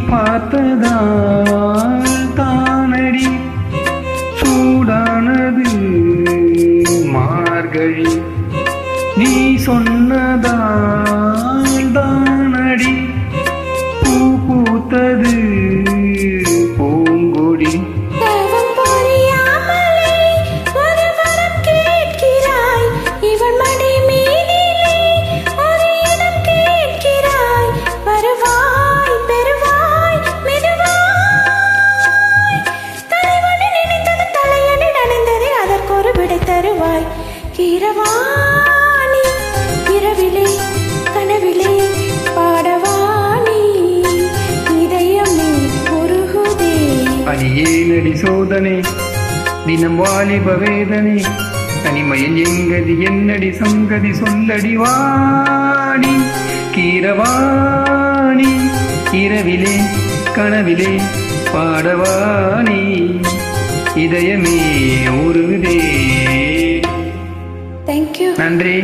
பார்த்ததால் தானடி சூடானது மார்கழி, நீ சொன்னதால் தானடி பூ பூத்தது பூங்கொடி. தருவாய் கீரவாணி, இரவிலே கனவிலே பாடவாணி, இதயமே உருகுதே. அடியேனடி சோதனை தினம் வாலிப வேதனை, தனிமையில் எங்கதி என்னடி சங்கதி சொல்லடி வாணி. கீரவாணி, இரவிலே கனவிலே பாடவாணி, இதயமே உருகுதே. தேங்க்யூ. நன்றி.